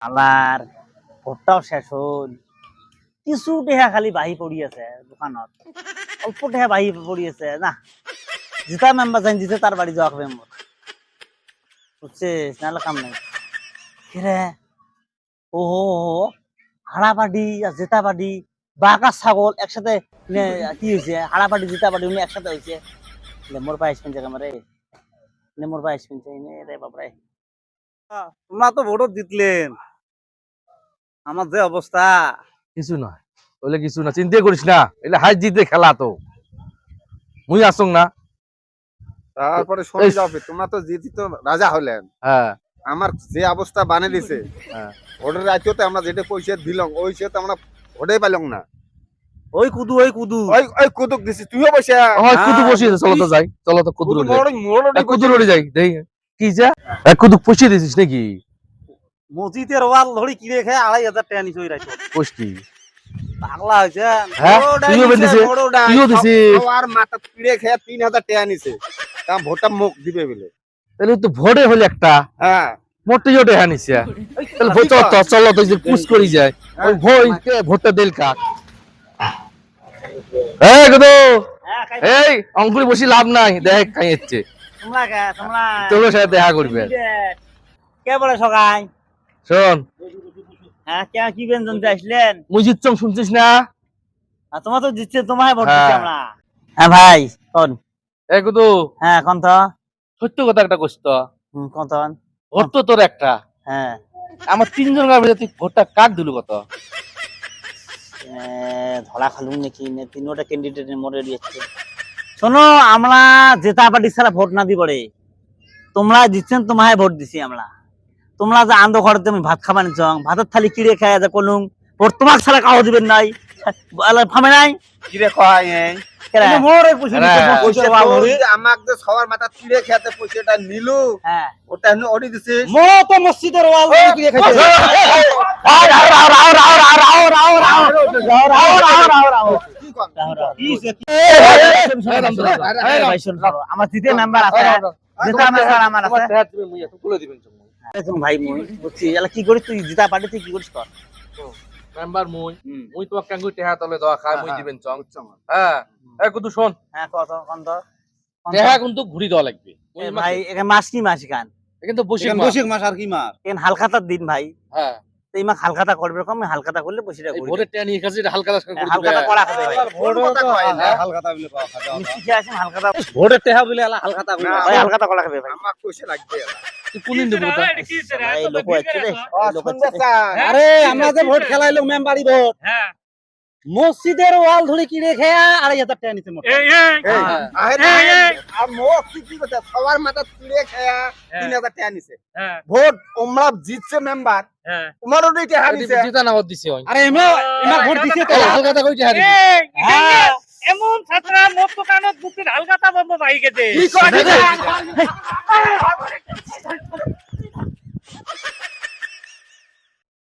আবার ভোটটাও শেষ হল কিছু টেহা খালি বাহি পড়ি আছে দোকানত অল্প টেহা বাহি পড়ি আছে না জিতা মেম্বার জানি জিতে তার বাড়ি যাওয়া হবে মোর বুঝছিস নাহলে কাম নাই কিরে ও হাড়াপাড়ি আর জেতাবাড়ি বাঘ আর ছাগল একসাথে কি হয়েছে হাড়াপাড়ি জেতাবাড়ি উনি একসাথে হয়েছে মোর পায়ে আসবেন জায়গা মারে মোর পায়ে আসবেন চাই রে বাপরে তোমরা তো ভোট জিতলেন আমার যে অবস্থা কিছু নয় বলে কিছু না চিন্তা করিস না এটা হাই জিতে খেলা তো মুই আসং না তারপরে শুনে যাবে তোমরা তো জিতি তো রাজা হলেন হ্যাঁ আমার যে অবস্থা বানিয়ে দিছে হ্যাঁ ভোটের রাজ্যতে আমরা যেটা পয়সা দিলাম ওই সে তো আমরা ভোটে পাইলাম না ওই কুদু ওই ওই কুতুক দিছি তুইও পয়সা হয় কুদু বসিয়ে দে, চলো তো যাই চলো তো কুদু কুদু রড়ি যাই দেই কি যা এক কুদু বসিয়ে দিছিস নাকি মসজিদের ওয়াল ধরি কিনে খায় 2,500 টাকা নিচে রাখো পোস্টি পাগলা হয়েছে হ্যাঁ তুইও বেঁধেছিস তুইও দিছিস আর মাথা পিড়ে খেয়ে 3,000 টাকা নিছে তা ভোটটা মুখ দিবে বলে তাহলে তো ভোটে হলে একটা হ্যাঁ মোটে জোটে হানিছে তাহলে ভোট তো চলো তো যে পুশ করি যায় ওই ভোটটা দেল কাক এই গুদু এই অঙ্কুরি বসি লাভ নাই দেখ খাইছে তোমরা চলো সাথে দেখা করবে কে বলে সকাই শোন হ্যাঁ কে কি ব্যঞ্জন আসলেন মুই জিতছং শুনছিস না তোমার তো জিতছে তোমায় ভোট হ্যাঁ। দিচ্ছি আমরা হ্যাঁ ভাই কোন এই গুদু হ্যাঁ কোন তো সত্য কথা একটা কইছ তো কোন তো ভোট তো তোর একটা হ্যাঁ আমার তিনজন গাবে তুই ভোটটা কাট দিলু কত ধরা খালুম নাকি তিনটা ক্যান্ডিডেট মরে দিয়েছে শোনো আমরা জেতা পার্টি ছাড়া ভোট না দিব রে তোমরা জিতছেন তোমায় ভোট দিছি আমরা তোমরা যে আন্দো ঘরে তুমি ভাত খাবা নিছ ভাতের থালি কিড়ে খায় যা কলুম ভোট তোমার ছাড়া কাউ দিবেন নাই ফামে নাই কিরে কয় মোরে পুষি আমাকে যে সবার মাথা চিড়ে খেতে পয়সাটা নিলু হ্যাঁ ওটা এমনি ওডি দিছিস মো তো মসজিদের ওয়াল কিড়ে খাইছে আমার তৃতীয় নাম্বার আছে যেটা আমার আছে ভাই মুই বুঝছি এলা কি করিস তুই জিতা পার্টি তুই কি করিস কর মেম্বার মুই তো কাঙ্গুই টেহা তলে দয়া খাই মুই দিবেন চং হ্যাঁ এই কুদু শোন হ্যাঁ কত কোন তো টেহা কিন্তু ঘুরি দেওয়া লাগবে ভাই এখানে মাস কি মাস খান কিন্তু বসে মাস আর কি মাস এখানে হালখাতার দিন ভাই হ্যাঁ এই মা হালখাতা করবে কম হালখাতা করলে বসিটা এই করি ভোরের টেহা নিয়ে কাছে হালকা হালখাতা করা খাবে ভাই ভোট কথা কয় না হালকাতা বলে পাওয়া খাওয়া মিষ্টি খেয়ে আসেন হালখাতা ভোটের টেহা বলে হালখাতা ভাই হালখাতা করা খাবে ভাই আমার পয়সা লাগবে তুই কোনদিন দেবো তা ভাই লোক আছে রে লোক আছে আরে আমরা যে ভোট খেলাইলো মেম্বারি ভোট হ্যাঁ মসজিদের ওয়াল ধরে কিনে খেয়া 2,500 টাকা নিতে মোট আর মোক কি কথা সবার মাথা চিড়ে খেয়া 3,000 টাকা নিছে ভোট ওমরা জিতছে মেম্বার তোমার ওই টাকা নিছে জিতা না দিছে হয় আরে এমা ভোট দিছে তো হালকাতা কই টেহা দিছে হ্যাঁ এমন ছাত্রা মত দোকানত বুকের হালকাতা বন্ধ ভাই গেছে কি কয়